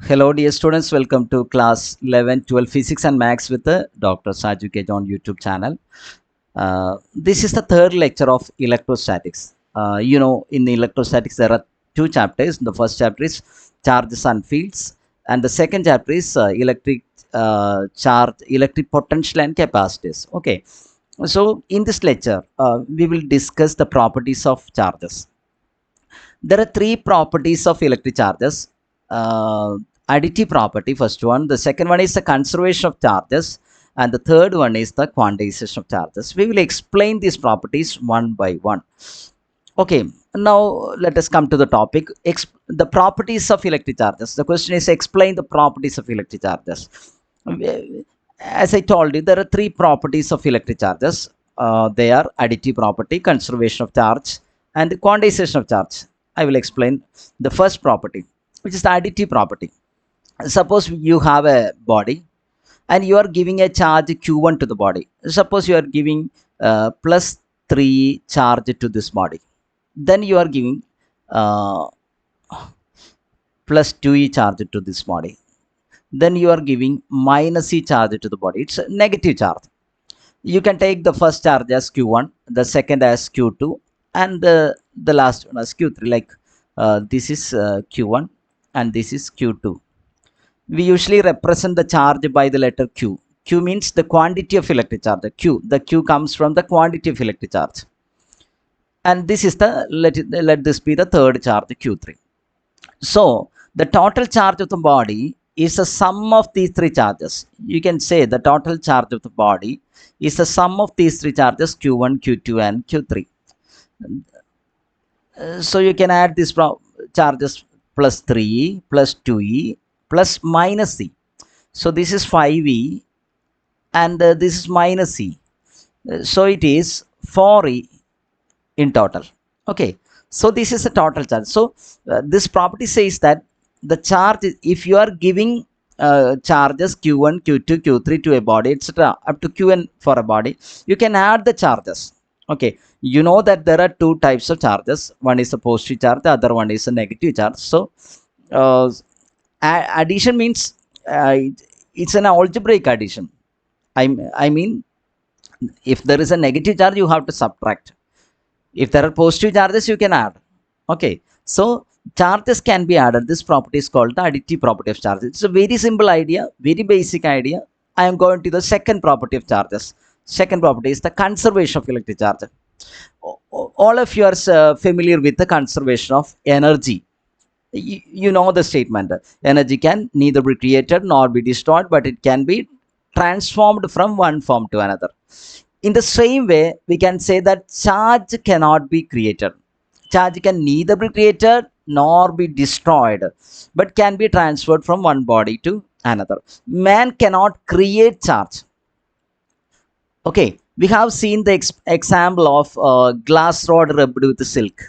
Hello dear students, welcome to class 11, 12 physics and maths with Dr. Saju K on YouTube channel. This is the third lecture of electrostatics. In the electrostatics there are two chapters. The first chapter is charges and fields, and the second chapter is electric potential and capacitors. Okay, so in this lecture we will discuss the properties of charges. There are three properties of electric charges. Additive property, first one. The second one is the conservation of charges, and the third one is the quantization of charges. We will explain these properties one by one. Okay, now let us come to the topic. The properties of electric charges. The question is, explain the properties of electric charges. As I told you, there are three properties of electric charges. They are additive property, conservation of charge, and the quantization of charge. I will explain the first property, which is the additive property. Suppose you have a body and you are giving a charge q1 to the body. Suppose you are giving plus 3 charge to this body. Then you are giving plus 2e charge to this body. Then you are giving minus e charge to the body. It's a negative charge. You can take the first charge as q1, the second as q2, and the last one as q3. Like this is q1 and this is q2. We usually represent the charge by the letter q. Q means the quantity of electric charge. The q comes from the quantity of electric charge. And this is the, let this be the third charge, q3. So the total charge of the body is the sum of these three charges. You can say the total charge of the body is the sum of these three charges, q1, q2 and q3. So you can add these charges plus 3e, plus 2e, plus minus e. So this is 5e and this is minus e. So it is 4e in total. Okay. So this is the total charge. So this property says that the charge, if you are giving charges q1, q2, q3 to a body, etc., up to qn for a body, you can add the charges. Okay. You know that there are two types of charges. One is a positive charge, the other one is a negative charge. So addition means it's an algebraic addition. I mean, if there is a negative charge, you have to subtract. If there are positive charges, you can add. Okay, so charges can be added. This property is called the additive property of charges. It's a very simple idea, very basic idea. I am going to the second property of charges. Second property is the conservation of electric charge. All of you are familiar with the conservation of energy. You know the statement. Energy can neither be created nor be destroyed, but it can be transformed from one form to another. In the same way, we can say that charge cannot be created. Charge can neither be created nor be destroyed, but can be transferred from one body to another. Man cannot create charge. Okay, we have seen the example of glass rod rubbed with silk.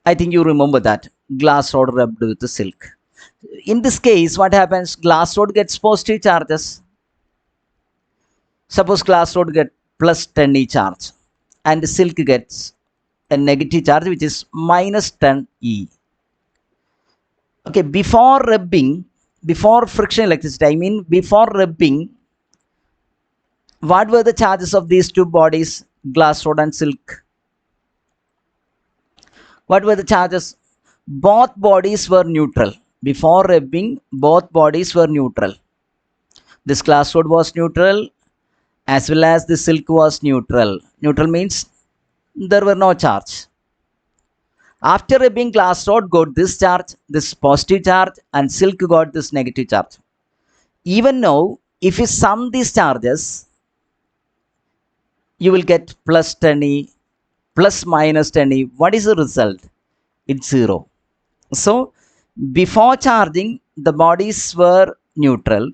I think you remember that. Glass rod rubbed with the silk. In this case, what happens? Glass rod gets positive charges. Suppose glass rod gets plus 10e charge and the silk gets a negative charge, which is minus 10e. Okay, before rubbing, before friction electricity, I mean before rubbing, what were the charges of these two bodies, glass rod and silk? What were the charges? Both bodies were neutral. Before rubbing, both bodies were neutral. This glass rod was neutral as well as the silk was neutral. Neutral means there were no charge. After rubbing, glass rod got this charge, this positive charge, and silk got this negative charge. Even now, if you sum these charges, you will get plus 10e, plus minus 10e. What is the result? It's 0. So before charging, the bodies were neutral,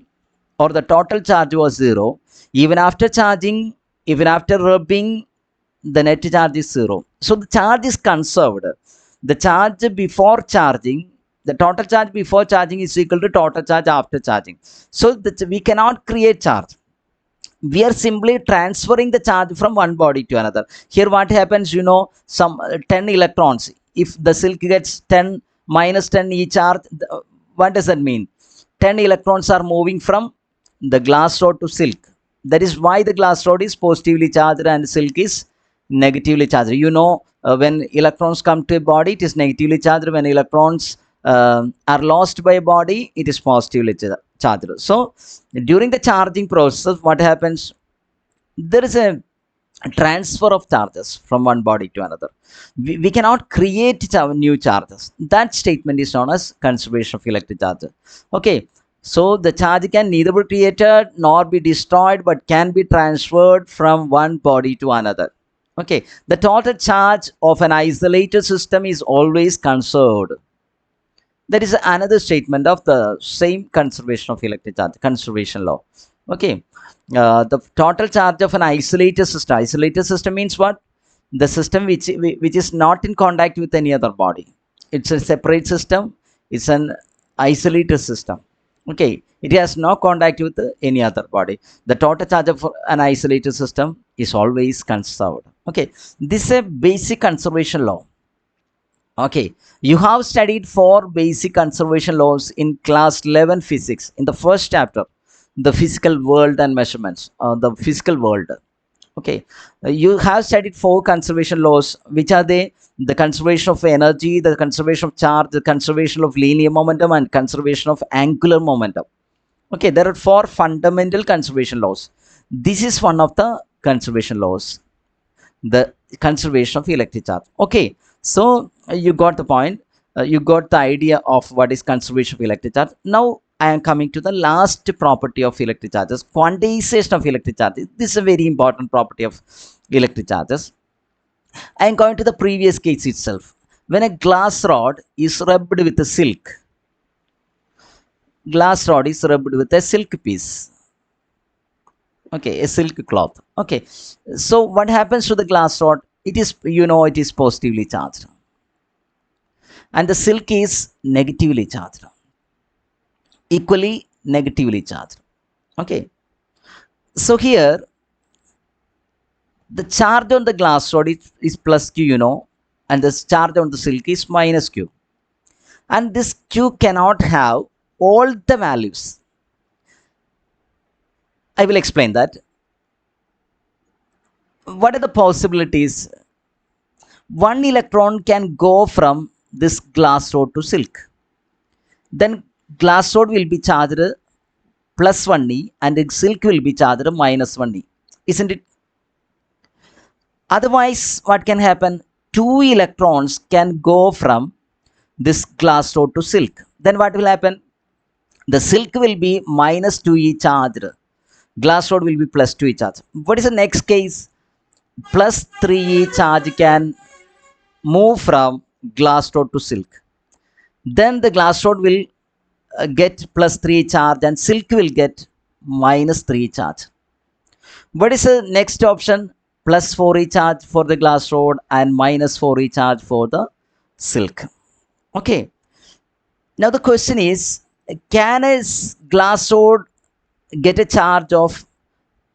or the total charge was 0. Even after charging, even after rubbing, the net charge is 0. So the charge is conserved. The charge before charging, the total charge before charging is equal to total charge after charging. So we cannot create charge. We are simply transferring the charge from one body to another. Here what happens, some 10 electrons. If the silk gets 10 minus 10 e charge, What does that mean? 10 electrons are moving from the glass rod to silk. That is why the glass rod is positively charged and silk is negatively charged. When electrons come to a body, it is negatively charged. When electrons are lost by a body, it is positively charged. So during the charging process, what happens? There is a transfer of charges from one body to another. We cannot create new charges. That statement is known as conservation of electric charge. Okay, so the charge can neither be created nor be destroyed, but can be transferred from one body to another. Okay, the total charge of an isolated system is always conserved. That is another statement of the same conservation of electric charge, conservation law. Okay, the total charge of an isolated system. Isolated system means what? The system which is not in contact with any other body. It's a separate system. It's an isolated system. Okay, it has no contact with any other body. The total charge of an isolated system is always conserved. Okay, this is a basic conservation law. Okay, you have studied 4 basic conservation laws in class 11 physics in the first chapter, the physical world and measurements, the physical world. Okay, you have studied 4 conservation laws. Which are they? The conservation of energy, the conservation of charge, the conservation of linear momentum, and conservation of angular momentum. Okay, there are 4 fundamental conservation laws. This is one of the conservation laws, the conservation of electric charge. Okay, so you got the point. You got the idea of what is conservation of electric charge. Now I am coming to the last property of electric charges, quantization of electric charges. This is a very important property of electric charges. I am going to the previous case itself. When a glass rod is rubbed with a silk, glass rod is rubbed with a silk piece. Okay, a silk cloth. Okay, so what happens to the glass rod? It is, it is positively charged, and the silk is negatively charged, equally negatively charged. Okay, so here the charge on the glass rod is plus q, and the charge on the silk is minus q, and this q cannot have all the values. I will explain that. What are the possibilities? One electron can go from this glass rod to silk. Then glass rod will be charged plus 1e and the silk will be charged minus 1e. Isn't it? Otherwise, what can happen? 2 electrons can go from this glass rod to silk. Then what will happen? The silk will be minus 2e charged. Glass rod will be plus 2e charge. What is the next case? Plus 3e charge can move from glass rod to silk. Then the glass rod will get plus 3 charge and silk will get minus 3 charge. What is the next option? Plus 4e charge for the glass rod and minus 4e charge for the silk. Okay, now the question is, can a glass rod get a charge of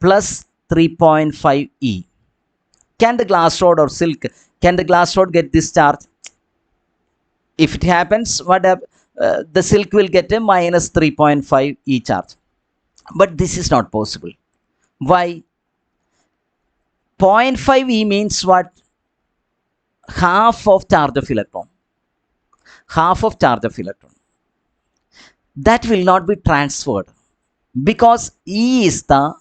plus 3.5e? Can the glass rod or silk, can the glass rod get this charge? If it happens, the silk will get a minus 3.5e charge. But this is not possible. Why? 0.5e means what? Half of charge of electron. Half of charge of electron. That will not be transferred because E is the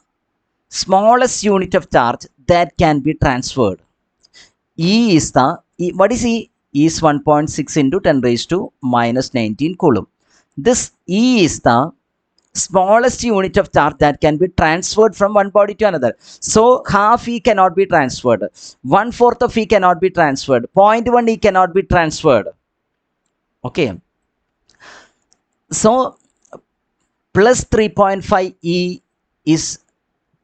smallest unit of charge that can be transferred. What is E? E is 1.6 into 10 raised to minus 19 coulomb. This E is the smallest unit of charge that can be transferred from one body to another. So half E cannot be transferred. 1/4 of E cannot be transferred. 0.1 E cannot be transferred. Okay. So plus 3.5 E is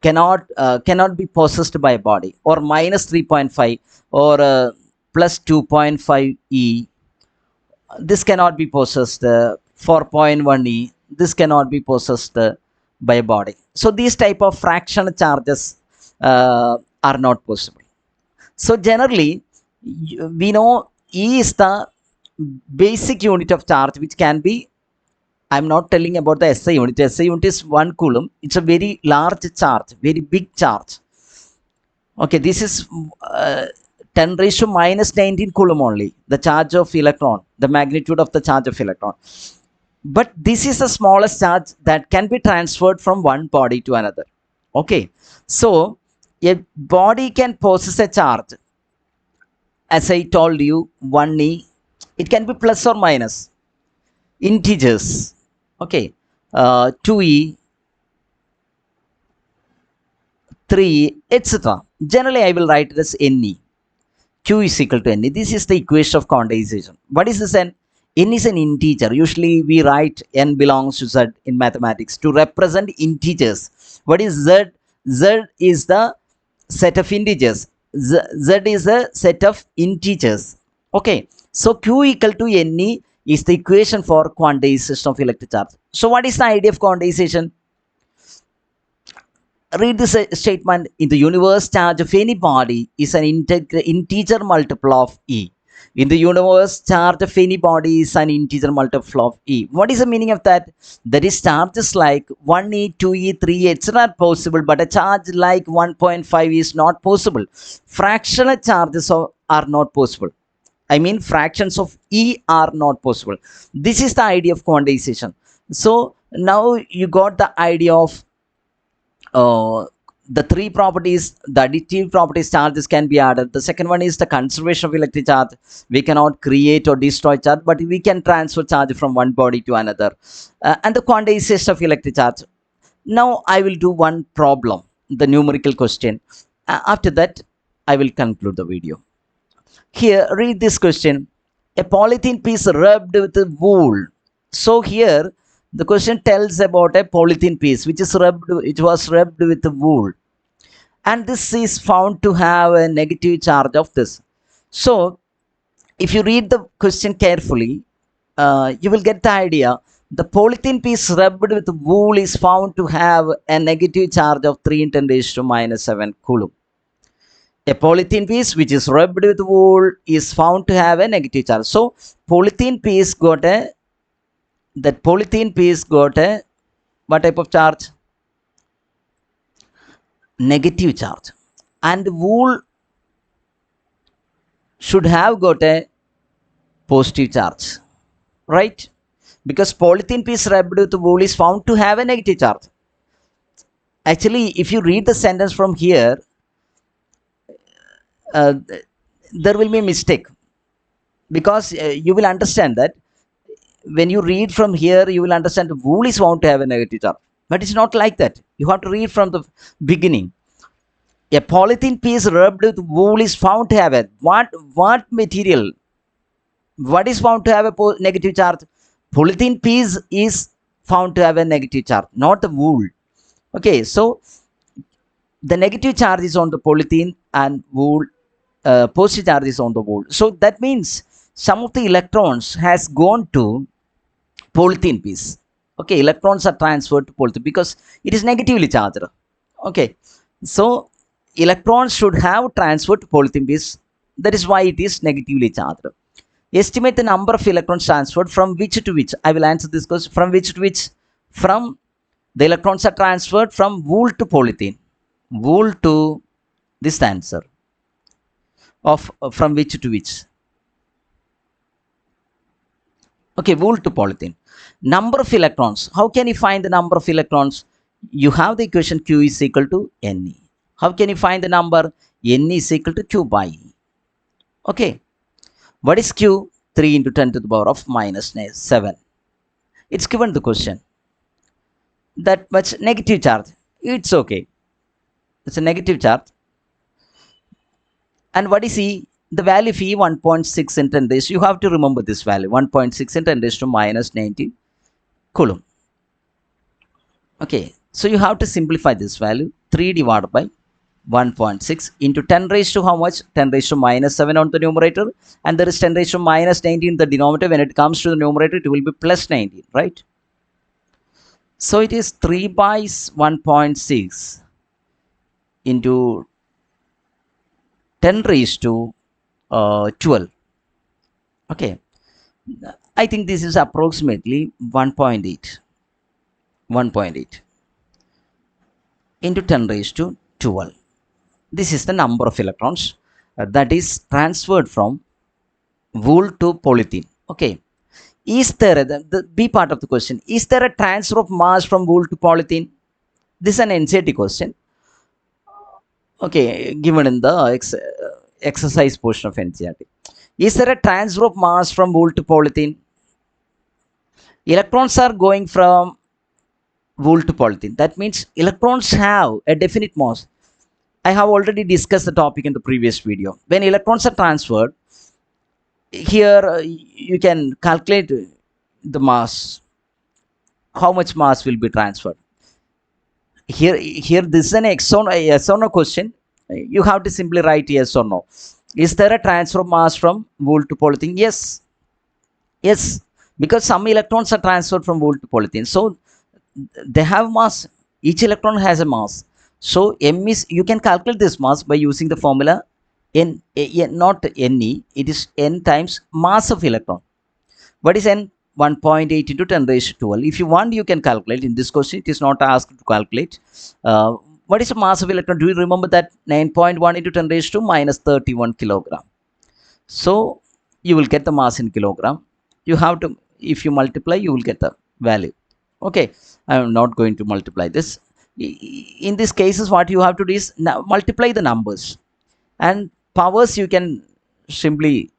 cannot be possessed by a body, or minus 3.5 or plus 2.5 E. This cannot be possessed. 4.1 E. This cannot be possessed by a body. So these type of fraction charges are not possible. So generally, we know E is the basic unit of charge which can be I'm not telling about the SI unit. SI unit is 1 coulomb. It's a very large charge, very big charge. Okay, this is 10 raised to minus 19 coulomb only, the charge of electron, the magnitude of the charge of electron. But this is the smallest charge that can be transferred from one body to another. Okay, so a body can possess a charge, as I told you, 1e. It can be plus or minus integers. Okay, 2e, 3, etc. Generally, I will write it as ne. Q is equal to n. This is the equation of quantization. What is this n? N is an integer. Usually we write n belongs to z in mathematics to represent integers. What is z? Z is the set of integers. Z is a set of integers. Okay. So Q equal to Ne is the equation for quantization of electric charge. So what is the idea of quantization? Read this statement. In the universe, charge of any body is an integer multiple of E. In the universe, charge of any body is an integer multiple of E. What is the meaning of that? That is, charges like 1e, 2e, 3e, etc. are possible, but a charge like 1.5 is not possible. Fractional charges are not possible. I mean, fractions of E are not possible. This is the idea of quantization. So now you got the idea of the three properties. The additive properties, charges can be added. The second one is the conservation of electric charge. We cannot create or destroy charge, but we can transfer charge from one body to another. And the quantization of electric charge. Now I will do one problem, the numerical question. After that, I will conclude the video. Here, read this question. A polythene piece rubbed with wool. So here, the question tells about a polythene piece which was rubbed with wool, and this is found to have a negative charge of this. So if you read the question carefully, you will get the idea. The polythene piece rubbed with wool is found to have a negative charge of 3 × 10⁻⁷ coulomb. A polythene piece which is rubbed with wool is found to have a negative charge. So polythene piece got a what type of charge? Negative charge. And wool should have got a positive charge, right? Because polythene piece rubbed with wool is found to have a negative charge. Actually, if you read the sentence from here, there will be a mistake, because you will understand that when you read from here, you will understand the wool is found to have a negative charge. But it's not like that. You have to read from the beginning. A polythene piece rubbed with wool is found to have a what material? What is found to have a negative charge? Polythene piece is found to have a negative charge, not the wool. Okay, so the negative charge is on the polythene and wool, positive charge is on the wool. So that means some of the electrons has gone to polythene piece. Okay, electrons are transferred to polythene because it is negatively charged. Okay, so electrons should have transferred to polythene piece. That is why it is negatively charged. Estimate the number of electrons transferred from which to which. I will answer this question. From which to which? From the electrons are transferred from wool to polythene. Wool to this answer of from which to which. Okay, wool to polythene. Number of electrons. How can you find the number of electrons? You have the equation Q is equal to Ne. How can you find the number? Ne is equal to Q by E. Okay. What is Q? 3 × 10⁻⁻⁷. It's given the question. That much negative charge. It's okay. It's a negative charge. And what is E? The value of E, 1.6 × 10⁻. You have to remember this value. 1.6 × 10⁻⁻19 coulomb. Okay. So you have to simplify this value. 3 divided by 1.6 into 10 raised to how much? 10⁻⁻7 on the numerator, and there is 10⁻⁻19 in the denominator. When it comes to the numerator, it will be plus 19, right? So it is 3 by 1.6 into 10 raised to 12. Okay. I think this is approximately 1.8 into 10 raised to 12. This is the number of electrons that is transferred from wool to polythene. Okay. Is there the B part of the question? Is there a transfer of mass from wool to polythene? This is an NCERT question. Okay, given in the exercise portion of NCERT. Is there a transfer of mass from wool to polythene? Electrons are going from wool to polythene. That means electrons have a definite mass. I have already discussed the topic in the previous video. When electrons are transferred, here you can calculate the mass, how much mass will be transferred. Here this is an yes or no question. You have to simply write yes or no. Is there a transfer of mass from wool to polythene? Yes, because some electrons are transferred from wool to polythene, so they have mass. Each electron has a mass. So m is, you can calculate this mass by using the formula n, not Ne, it is n times mass of electron. What is n? 1.8 into 10 raised to 12. If you want, you can calculate. In this question, it is not asked to calculate. What is the mass of electron? Do you remember that? 9.1 into 10 raised to minus 31 kilogram. So you will get the mass in kilogram. You have to, if you multiply, you will get the value. Okay, I am not going to multiply this. In these cases, what you have to do is multiply the numbers, and powers you can simply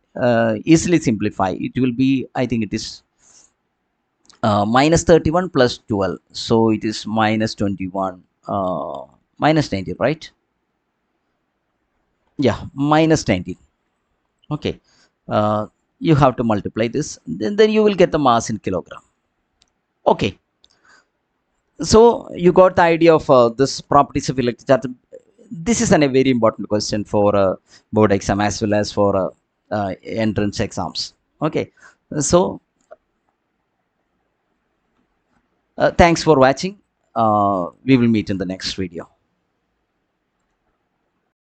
easily simplify. It will be, I think it is minus 31 plus 12, so it is minus 21, minus 19, right? Yeah, minus 19. Okay, you have to multiply this, then you will get the mass in kilogram. Okay, so you got the idea of this properties of electric charge. This is a very important question for board exam as well as for entrance exams. Okay, so thanks for watching. We will meet in the next video.